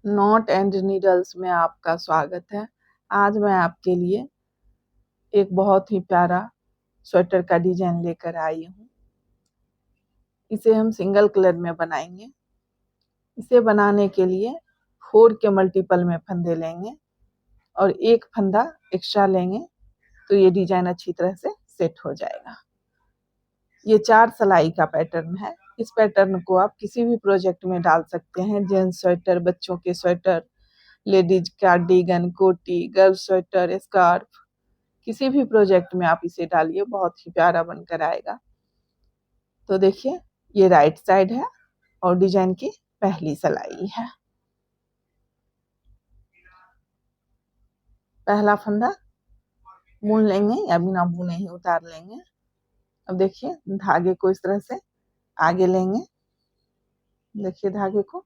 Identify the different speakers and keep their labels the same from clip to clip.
Speaker 1: Not and needles में आपका स्वागत है। आज मैं आपके लिए एक बहुत ही प्यारा स्वेटर का डिजाइन लेकर आई हूँ। इसे हम सिंगल कलर में बनाएंगे। इसे बनाने के लिए 4 के मल्टीपल में फंदे लेंगे और एक फंदा एक्स्ट्रा लेंगे तो ये डिजाइन अच्छी तरह से सेट हो जाएगा। ये 4 सिलाई का पैटर्न है। इस पैटर्न को आप किसी भी प्रोजेक्ट में डाल सकते हैं। जेंट्स स्वेटर, बच्चों के स्वेटर, लेडीज कार्डिगन, कोटी, गर्ल स्वेटर, स्कार्फ, किसी भी प्रोजेक्ट में आप इसे डालिए, बहुत ही प्यारा बनकर आएगा। तो देखिए, ये राइट साइड है और डिजाइन की पहली सिलाई है। पहला फंदा बुन लेंगे या बिना बुने ही उतार लेंगे। अब देखिए, धागे को इस तरह से आगे लेंगे। देखिए, धागे को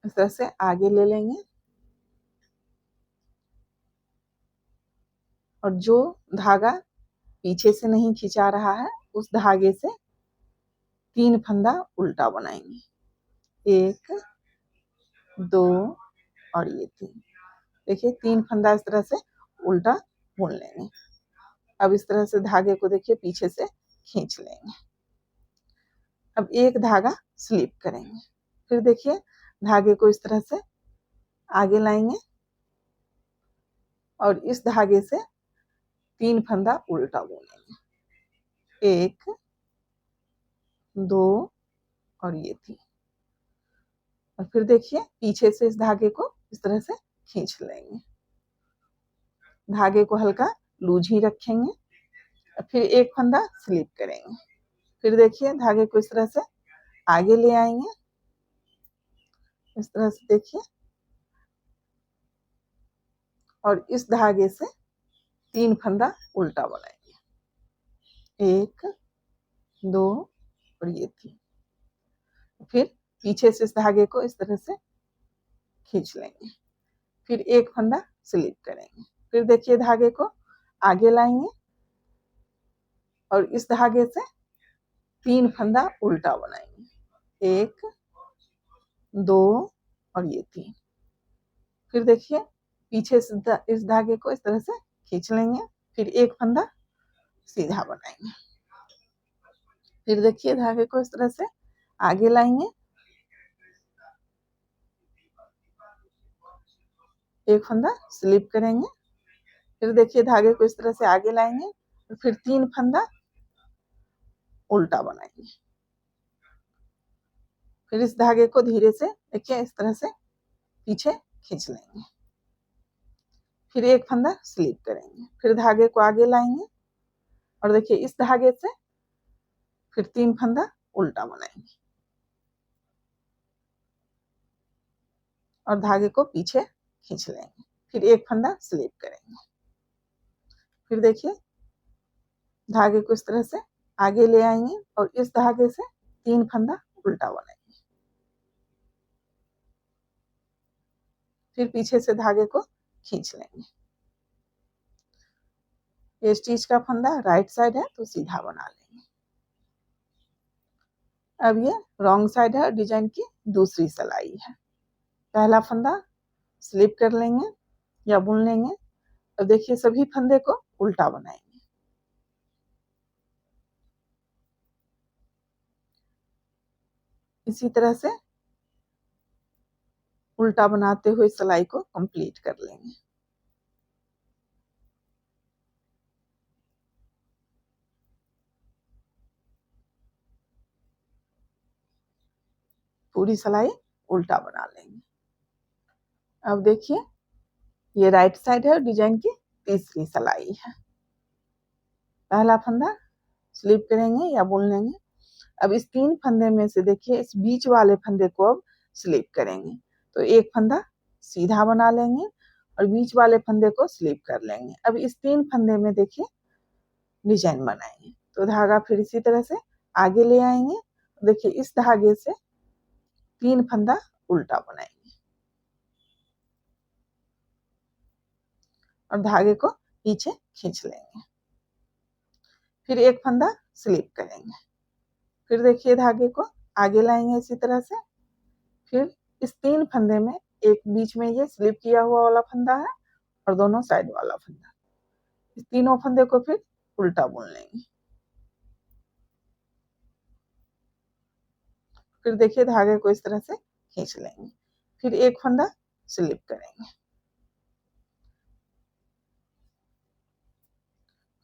Speaker 1: इस तरह से आगे ले लेंगे और जो धागा पीछे से नहीं खिंचा रहा है उस धागे से 3 फंदा उल्टा बनाएंगे। 1, 2 और ये 3। देखिए, 3 फंदा इस तरह से उल्टा बुन लेंगे। अब इस तरह से धागे को देखिए पीछे से खींच लेंगे। अब एक धागा स्लिप करेंगे। फिर देखिए, धागे को इस तरह से आगे लाएंगे और इस धागे से 3 फंदा उल्टा बुनेंगे। 1, 2 और ये 3। और फिर देखिए, पीछे से इस धागे को इस तरह से खींच लेंगे। धागे को हल्का लूज ही रखेंगे। फिर एक फंदा स्लिप करेंगे। फिर देखिए, धागे को इस तरह से आगे ले आएंगे। इस तरह से देखिए, और इस धागे से 3 फंदा उल्टा बनाएंगे। 1, 2 और ये 3। फिर पीछे से इस धागे को इस तरह से खींच लेंगे। फिर एक फंदा स्लिप करेंगे। फिर देखिए, धागे को आगे लाएंगे और इस धागे से 3 फंदा उल्टा बनाएंगे। 1, 2 और ये 3। फिर देखिए, पीछे से इस धागे को इस तरह से खींच लेंगे। फिर एक फंदा सीधा बनाएंगे। फिर देखिए, धागे को इस तरह से आगे लाएंगे। एक फंदा स्लिप करेंगे। फिर देखिए, धागे को इस तरह से आगे लाएंगे और फिर 3 फंदा उल्टा बनाएंगे। फिर इस धागे को धीरे से देखिए इस तरह से पीछे खींच लेंगे। फिर एक फंदा स्लिप करेंगे। फिर धागे को आगे लाएंगे और देखिए इस धागे से फिर 3 फंदा उल्टा बनाएंगे और धागे को पीछे खींच लेंगे। फिर एक फंदा स्लिप करेंगे। फिर देखिए, धागे को इस तरह से आगे ले आएंगे और इस धागे से 3 फंदा उल्टा बनाएंगे। फिर पीछे से धागे को खींच लेंगे। ये स्टिच का फंदा राइट साइड है तो सीधा बना लेंगे। अब ये रॉन्ग साइड है, डिजाइन की दूसरी सिलाई है। पहला फंदा स्लिप कर लेंगे या बुन लेंगे। अब देखिए, सभी फंदे को उल्टा बनाएंगे। इसी तरह से उल्टा बनाते हुए सिलाई को कंप्लीट कर लेंगे। पूरी सिलाई उल्टा बना लेंगे। अब देखिए, ये राइट साइड है और डिजाइन की तीसरी सिलाई है। पहला फंदा स्लिप करेंगे या बुन लेंगे। अब इस 3 फंदे में से देखिए इस बीच वाले फंदे को अब स्लिप करेंगे। तो एक फंदा सीधा बना लेंगे और बीच वाले फंदे को स्लिप कर लेंगे। अब इस 3 फंदे में देखिए डिजाइन बनाएंगे। तो धागा फिर इसी तरह से आगे ले आएंगे। देखिए, इस धागे से 3 फंदा उल्टा बनाएंगे और धागे को पीछे खींच लेंगे। फिर एक फंदा स्लिप करेंगे। फिर देखिए धागे को आगे लाएंगे इसी तरह से। फिर इस 3 फंदे में एक बीच में ये स्लिप किया हुआ वाला फंदा है और दोनों साइड वाला फंदा। इस तीनों फंदे को फिर उल्टा बुन लेंगे। फिर देखिए धागे को इस तरह से खींच लेंगे। फिर एक फंदा स्लिप करेंगे।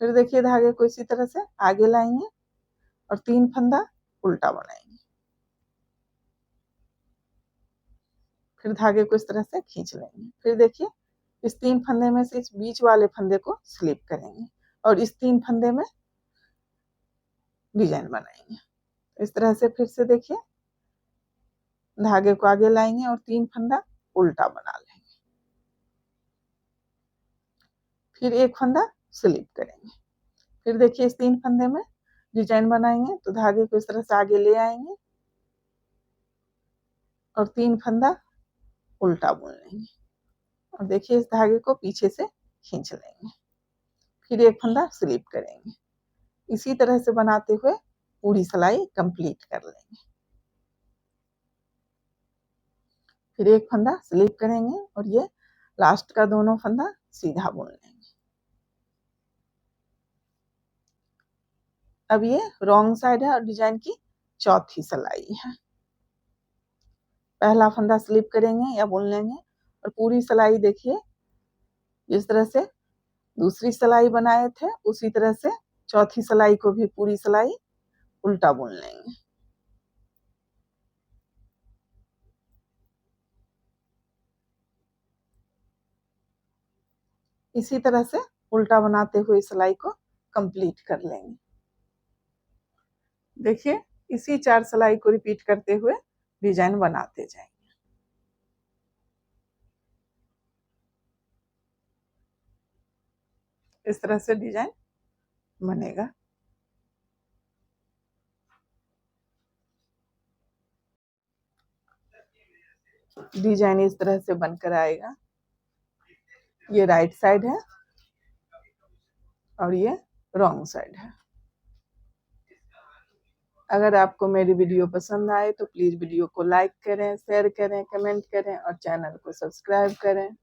Speaker 1: फिर देखिए धागे को इसी तरह से आगे लाएंगे और 3 फंदा उल्टा बनाएंगे। फिर धागे को इस तरह से खींच लेंगे। फिर देखिए इस 3 फंदे में से इस बीच वाले फंदे को स्लिप करेंगे और इस 3 फंदे में डिजाइन बनाएंगे। इस तरह से फिर से देखिए धागे को आगे लाएंगे और 3 फंदा उल्टा बना लेंगे। फिर एक फंदा स्लिप करेंगे। फिर देखिए इस 3 फंदे में डिजाइन बनाएंगे तो धागे को इस तरह से आगे ले आएंगे और 3 फंदा उल्टा बुन लेंगे और देखिए इस धागे को पीछे से खींच लेंगे। फिर एक फंदा स्लिप करेंगे। इसी तरह से बनाते हुए पूरी सिलाई कंप्लीट कर लेंगे। फिर एक फंदा स्लिप करेंगे और ये लास्ट का दोनों फंदा सीधा बुन लेंगे। अब ये रॉन्ग साइड है और डिजाइन की चौथी सिलाई है। पहला फंदा स्लिप करेंगे या बुन लेंगे और पूरी सिलाई देखिए जिस तरह से दूसरी सिलाई बनाए थे उसी तरह से चौथी सिलाई को भी पूरी सिलाई उल्टा बुन लेंगे। इसी तरह से उल्टा बनाते हुए सिलाई को कंप्लीट कर लेंगे। देखिए इसी 4 सिलाई को रिपीट करते हुए डिजाइन बनाते जाएंगे। इस तरह से डिजाइन बनेगा। डिजाइन इस तरह से बनकर आएगा। ये राइट साइड है और ये रॉन्ग साइड है। अगर आपको मेरी वीडियो पसंद आए तो प्लीज वीडियो को लाइक करें, शेयर करें, कमेंट करें और चैनल को सब्सक्राइब करें।